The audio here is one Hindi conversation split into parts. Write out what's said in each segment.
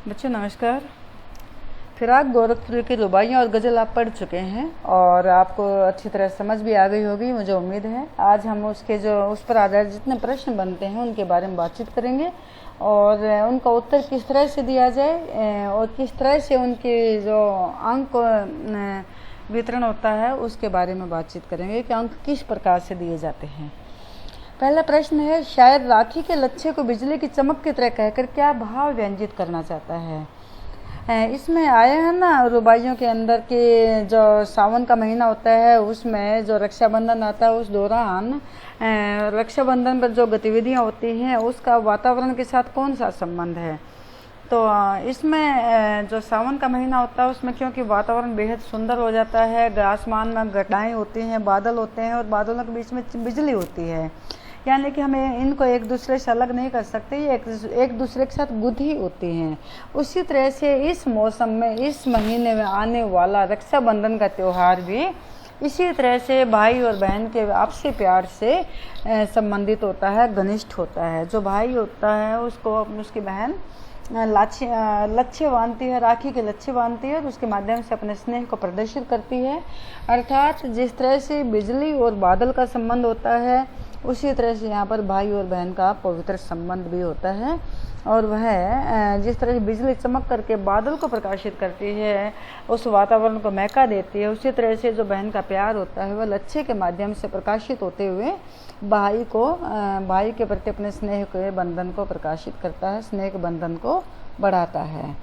बच्चों नमस्कार। फिराक गोरखपुरी की रुबाइयाँ और गज़ल आप पढ़ चुके हैं और आपको अच्छी तरह समझ भी आ गई होगी, मुझे उम्मीद है। आज हम उसके जो उस पर आधारित जितने प्रश्न बनते हैं उनके बारे में बातचीत करेंगे और उनका उत्तर किस तरह से दिया जाए और किस तरह से उनके जो अंक वितरण होता है उसके बारे में बातचीत करेंगे कि अंक किस प्रकार से दिए जाते हैं। पहला प्रश्न है, शायद राखी के लच्छे को बिजली की चमक की तरह कहकर क्या भाव व्यंजित करना चाहता है। इसमें आया है ना, रुबाइयों के अंदर के जो सावन का महीना होता है उसमें जो रक्षाबंधन आता है उस दौरान रक्षाबंधन पर जो गतिविधियां होती हैं उसका वातावरण के साथ कौन सा संबंध है। तो इसमें जो सावन का महीना होता है उसमें क्योंकि वातावरण बेहद सुंदर हो जाता है, आसमान में घटाएं होती हैं, बादल होते हैं और बादलों के बीच में बिजली होती है, यानी कि हमें इनको एक दूसरे से अलग नहीं कर सकते, ये एक दूसरे के साथ गुंथी होती हैं। उसी तरह से इस मौसम में इस महीने में आने वाला रक्षाबंधन का त्यौहार भी इसी तरह से भाई और बहन के आपसी प्यार से संबंधित होता है, घनिष्ठ होता है। जो भाई होता है उसको उसकी बहन लच्छे बांधती है, राखी के लच्छे बांधती है और उसके माध्यम से अपने स्नेह को प्रदर्शित करती है। अर्थात जिस तरह से बिजली और बादल का संबंध होता है उसी तरह से यहाँ पर भाई और बहन का पवित्र संबंध भी होता है और वह जिस तरह से बिजली चमक करके बादल को प्रकाशित करती है, उस वातावरण को महका देती है, उसी तरह से जो बहन का प्यार होता है वह लच्छे के माध्यम से प्रकाशित होते हुए भाई के प्रति अपने स्नेह के बंधन को प्रकाशित करता है, स्नेह के बंधन को बढ़ाता है।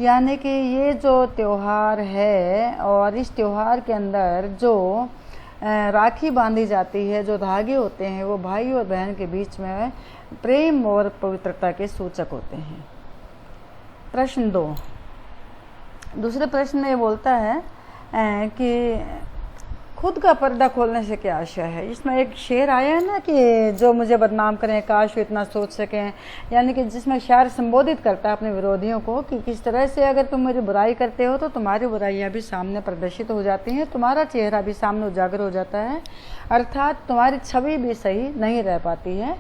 यानी कि ये जो त्यौहार है और इस त्यौहार के अंदर जो राखी बांधी जाती है, जो धागे होते हैं वो भाई और बहन के बीच में प्रेम और पवित्रता के सूचक होते हैं। प्रश्न 2, दूसरे प्रश्न में ये बोलता है कि खुद का पर्दा खोलने से क्या आशा है। इसमें एक शेर आया है ना कि जो मुझे बदनाम करें काश वो इतना सोच सकें, यानी कि जिसमें शायर संबोधित करता है अपने विरोधियों को कि किस तरह से अगर तुम मेरी बुराई करते हो तो तुम्हारी बुराइयां भी सामने प्रदर्शित हो जाती हैं, तुम्हारा चेहरा भी सामने उजागर हो जाता है, अर्थात तुम्हारी छवि भी सही नहीं रह पाती है।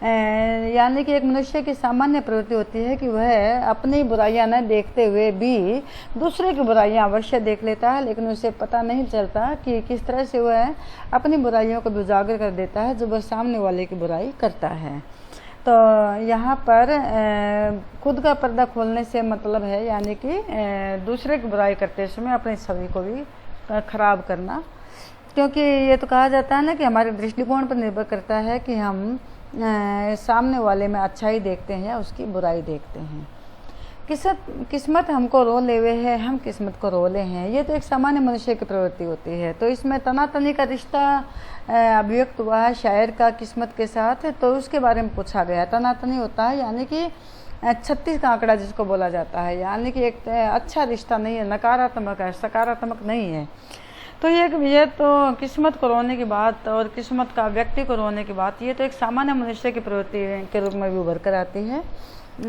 यानी कि एक मनुष्य की सामान्य प्रवृत्ति होती है कि वह अपनी बुराइयां न देखते हुए भी दूसरे की बुराइयां अवश्य देख लेता है, लेकिन उसे पता नहीं चलता कि किस तरह से वह अपनी बुराइयों को भी उजागर कर देता है जो वह सामने वाले की बुराई करता है। तो यहाँ पर खुद का पर्दा खोलने से मतलब है यानी कि दूसरे की बुराई करते समय अपनी छवि को भी खराब करना, क्योंकि ये तो कहा जाता है ना कि हमारे दृष्टिकोण पर निर्भर करता है कि हम सामने वाले में अच्छाई देखते हैं या उसकी बुराई देखते हैं। किस्मत हमको रो लेवे है, हम किस्मत को रोले हैं, ये तो एक सामान्य मनुष्य की प्रवृत्ति होती है। तो इसमें तनातनी का रिश्ता अभिव्यक्त हुआ है शायर का किस्मत के साथ, तो उसके बारे में पूछा गया। तनातनी होता है यानी कि 36 का आंकड़ा जिसको बोला जाता है, यानी कि एक अच्छा रिश्ता नहीं है, नकारात्मक है, सकारात्मक नहीं है। तो ये तो किस्मत को रोने की बात और किस्मत का व्यक्ति को रोने की बात, ये तो एक सामान्य मनुष्य की प्रवृत्ति के रूप में भी उभर कर आती है।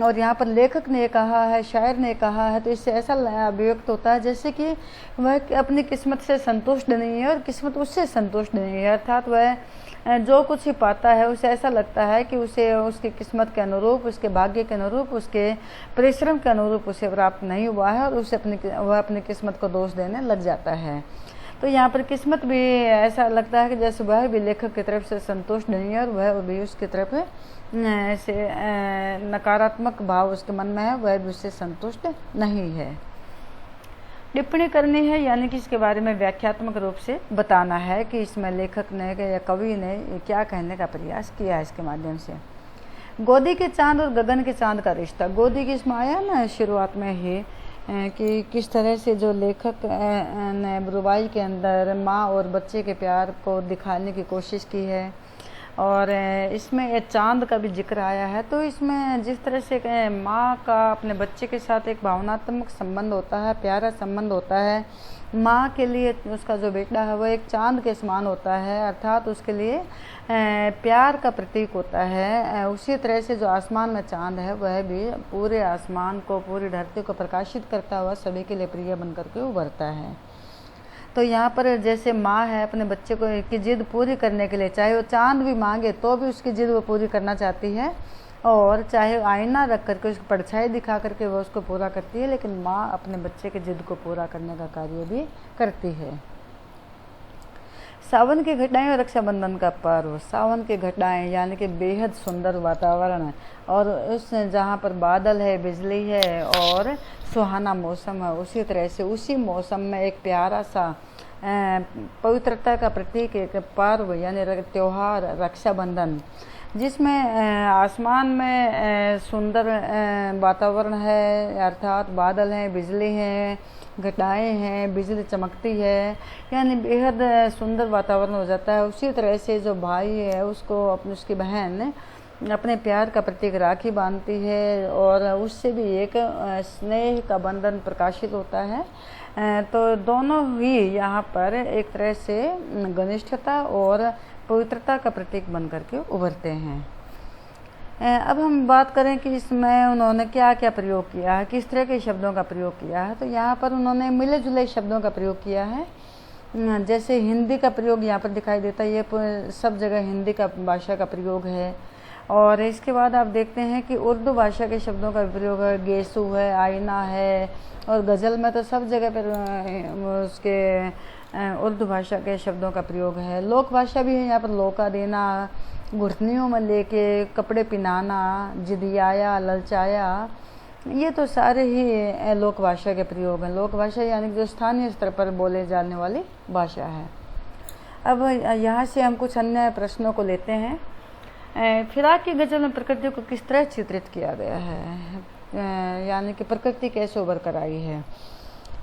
और यहाँ पर लेखक ने कहा है, शायर ने कहा है, तो इससे ऐसा अभिव्यक्त होता है जैसे कि वह अपनी किस्मत से संतुष्ट नहीं है और किस्मत उससे संतुष्ट नहीं है, अर्थात वह जो कुछ ही पाता है उसे ऐसा लगता है कि उसे उसकी किस्मत के अनुरूप, उसके भाग्य के अनुरूप, उसके परिश्रम के अनुरूप उसे प्राप्त नहीं हुआ है और उसे वह अपनी किस्मत को दोष देने लग जाता है। तो यहाँ पर किस्मत भी ऐसा लगता है कि जैसे वह भी लेखक की तरफ से संतुष्ट नहीं है और वह भी उसकी तरफ से नकारात्मक भाव उसके मन में है, वह भी उससे संतुष्ट नहीं है। टिप्पणी करनी है यानी कि इसके बारे में व्याख्यात्मक रूप से बताना है कि इसमें लेखक ने या कवि ने क्या कहने का प्रयास किया है। इसके माध्यम से गोदी के चांद और गगन के चांद का रिश्ता, गोदी की इसमें आया ना शुरुआत में ही कि किस तरह से जो लेखक ने रुबाई के अंदर माँ और बच्चे के प्यार को दिखाने की कोशिश की है और इसमें एक चांद का भी जिक्र आया है। तो इसमें जिस तरह से माँ का अपने बच्चे के साथ एक भावनात्मक संबंध होता है, प्यारा संबंध होता है, माँ के लिए उसका जो बेटा है वह एक चांद के समान होता है, अर्थात उसके लिए प्यार का प्रतीक होता है। उसी तरह से जो आसमान में चांद है वह भी पूरे आसमान को, पूरी धरती को प्रकाशित करता हुआ सभी के लिए प्रिय बनकर के उभरता है। तो यहाँ पर जैसे माँ है अपने बच्चे को की जिद पूरी करने के लिए, चाहे वो चांद भी मांगे तो भी उसकी जिद वो पूरी करना चाहती है, और चाहे आईना रख करके उसकी परछाई दिखा करके वो उसको पूरा करती है, लेकिन माँ अपने बच्चे के जिद को पूरा करने का कार्य भी करती है। सावन की घटनाएं और रक्षाबंधन का पर्व। सावन की घटनाएं यानी कि बेहद सुंदर वातावरण और उस जहाँ पर बादल है, बिजली है और सुहाना मौसम है, उसी तरह से उसी मौसम में एक प्यारा सा पवित्रता का प्रतीक एक पर्व यानी त्यौहार रक्षाबंधन, जिसमें आसमान में सुंदर वातावरण है, अर्थात बादल हैं, बिजली हैं, घटाएं हैं, बिजली चमकती है, यानी बेहद सुंदर वातावरण हो जाता है। उसी तरह से जो भाई है उसको उसकी बहन अपने प्यार का प्रतीक राखी बांधती है और उससे भी एक स्नेह का बंधन प्रकाशित होता है। तो दोनों ही यहाँ पर एक तरह से घनिष्ठता और पवित्रता का प्रतीक बन करके उभरते हैं। अब हम बात करें कि इसमें उन्होंने क्या क्या प्रयोग किया है, किस तरह के शब्दों का प्रयोग किया है। तो यहाँ पर उन्होंने मिले जुले शब्दों का प्रयोग किया है। जैसे हिंदी का प्रयोग यहाँ पर दिखाई देता है, ये सब जगह हिंदी का भाषा का प्रयोग है। और इसके बाद आप देखते हैं कि उर्दू भाषा के शब्दों का प्रयोग है, गेसू है, आईना है, और गज़ल में तो सब जगह पर उसके उर्दू भाषा के शब्दों का प्रयोग है। लोक भाषा भी है यहाँ पर, लौका देना, घुटनियों में लेके, कपड़े पिनाना, जिदियाया, ललचाया, ये तो सारे ही लोक भाषा के प्रयोग हैं। लोक भाषा यानी जो स्थानीय स्तर पर बोले जाने वाली भाषा है। अब यहाँ से हम कुछ अन्य प्रश्नों को लेते हैं। फिराक की गज़ल में प्रकृति को किस तरह चित्रित किया गया है, यानी कि प्रकृति कैसे उभर कर आई है।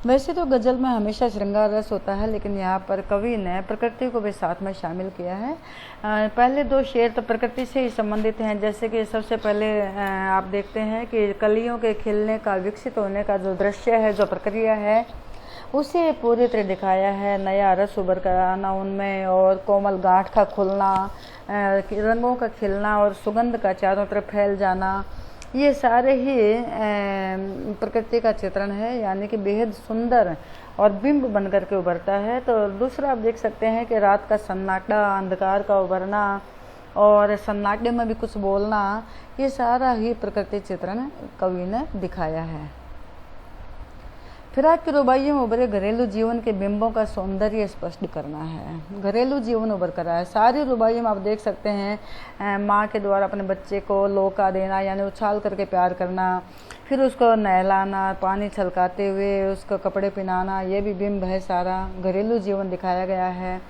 वैसे तो गज़ल में हमेशा श्रृंगार रस होता है, लेकिन यहाँ पर कवि ने प्रकृति को भी साथ में शामिल किया है। पहले दो शेर तो प्रकृति से ही संबंधित हैं। जैसे कि सबसे पहले आप देखते हैं कि कलियों के खिलने का, विकसित होने का जो दृश्य है, जो प्रक्रिया है, उसे पूरी तरह दिखाया है। नया रस उभर कर आना उनमें और कोमल गांठ का खुलना, रंगों का खिलना और सुगंध का चारों तरफ फैल जाना, ये सारे ही प्रकृति का चित्रण है, यानी कि बेहद सुंदर और बिंब बन करके उभरता है। तो दूसरा आप देख सकते हैं कि रात का सन्नाटा, अंधकार का उभरना और सन्नाटे में भी कुछ बोलना, ये सारा ही प्रकृति चित्रण कवि ने दिखाया है। फिराक की रुबाइयों में उभरे घरेलू जीवन के बिंबों का सौंदर्य स्पष्ट करना है। घरेलू जीवन उभर कर रहा है। सारी रुबाइयों में आप देख सकते हैं माँ के द्वारा अपने बच्चे को लौका देना यानी उछाल करके प्यार करना, फिर उसको नहलाना, पानी छलकाते हुए उसको कपड़े पहनाना, ये भी बिंब है, सारा घरेलू जीवन दिखाया गया है।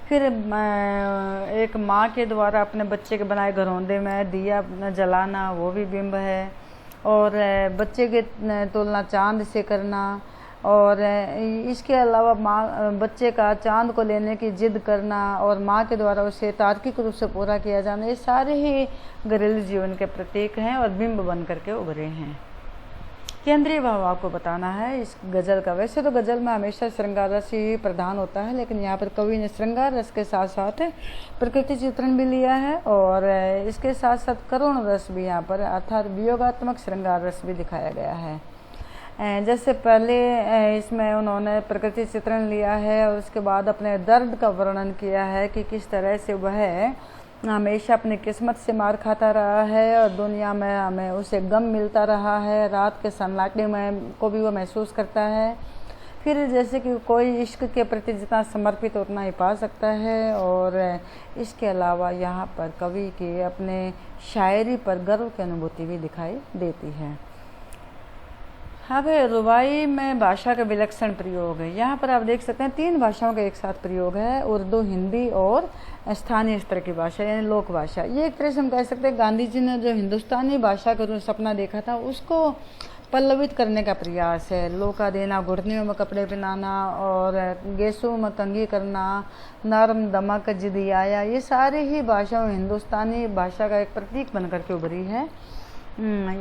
फिर एक माँ के द्वारा अपने बच्चे के बनाए घरौंदे में दिया जलाना, वो भी बिंब है। और बच्चे के तुलना चांद से करना, और इसके अलावा माँ बच्चे का चांद को लेने की जिद करना और माँ के द्वारा उसे तार्किक रूप से पूरा किया जाना, ये सारे ही घरेलू जीवन के प्रतीक हैं और बिंब बन करके उभरे हैं। केंद्रीय भाव आपको बताना है इस गज़ल का। वैसे तो गज़ल में हमेशा श्रृंगार रस ही प्रधान होता है, लेकिन यहाँ पर कवि ने श्रृंगार रस के साथ साथ प्रकृति चित्रण भी लिया है और इसके साथ साथ करुण रस भी यहाँ पर अर्थात वियोगात्मक श्रृंगार रस भी दिखाया गया है। जैसे पहले इसमें उन्होंने प्रकृति चित्रण लिया है और उसके बाद अपने दर्द का वर्णन किया है कि किस तरह से वह हमेशा अपनी किस्मत से मार खाता रहा है और दुनिया में हमें उसे गम मिलता रहा है। रात के सन्नाटे में को भी वो महसूस करता है। फिर जैसे कि कोई इश्क के प्रति जितना समर्पित उतना ही पा सकता है। और इसके अलावा यहाँ पर कवि की अपने शायरी पर गर्व की अनुभूति भी दिखाई देती है। अब रुबाई में भाषा का विलक्षण प्रयोग है। यहाँ पर आप देख सकते हैं 3 भाषाओं का एक साथ प्रयोग है, उर्दू, हिंदी और स्थानीय स्तर की भाषा यानी लोक भाषा। ये एक तरह से हम कह सकते हैं गांधी जी ने जो हिंदुस्तानी भाषा का सपना देखा था उसको पल्लवित करने का प्रयास है। लौका देना, घुटनियों में कपड़े पहनाना और गेसों में कंघी करना, नरम दमक, जिदियाया, ये सारे ही भाषाओं हिंदुस्तानी भाषा का एक प्रतीक बन करके उभरी है।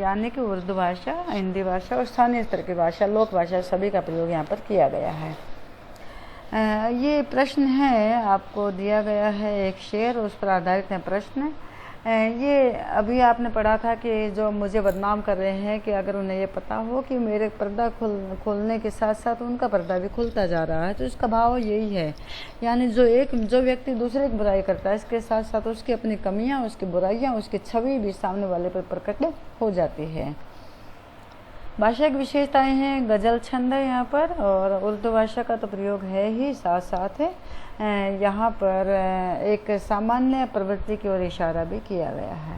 यानी कि उर्दू भाषा, हिंदी भाषा और स्थानीय स्तर की भाषा, लोक भाषा, सभी का प्रयोग यहाँ पर किया गया है। ये प्रश्न है आपको दिया गया है एक शेर, उस पर आधारित है प्रश्न। ये अभी आपने पढ़ा था कि जो मुझे बदनाम कर रहे हैं, कि अगर उन्हें ये पता हो कि मेरे पर्दा खोलने के साथ साथ उनका पर्दा भी खुलता जा रहा है, तो इसका भाव यही है। यानी जो व्यक्ति दूसरे की बुराई करता है, इसके साथ साथ उसकी अपनी कमियां, उसकी बुराइयां, उसकी छवि भी सामने वाले पर प्रकट हो जाती है। भाषा की विशेषताएं हैं, गज़ल छंद है यहाँ पर, और उर्दू भाषा का तो प्रयोग है ही, साथ साथ है यहाँ पर एक सामान्य प्रवृत्ति की ओर इशारा भी किया गया है।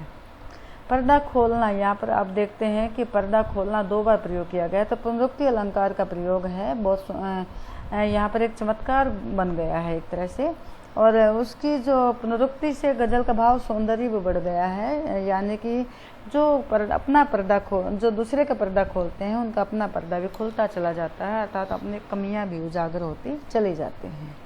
पर्दा खोलना, यहाँ पर आप देखते हैं कि पर्दा खोलना 2 बार प्रयोग किया गया, तो पुनरुक्ति अलंकार का प्रयोग है। बहुत यहाँ पर एक चमत्कार बन गया है एक तरह से, और उसकी जो पुनरुक्ति से गज़ल का भाव सौंदर्य भी बढ़ गया है। यानी कि जो दूसरे का पर्दा खोलते हैं, उनका अपना पर्दा भी खुलता चला जाता है, अर्थात अपनी कमियां भी उजागर होती चली जाती हैं।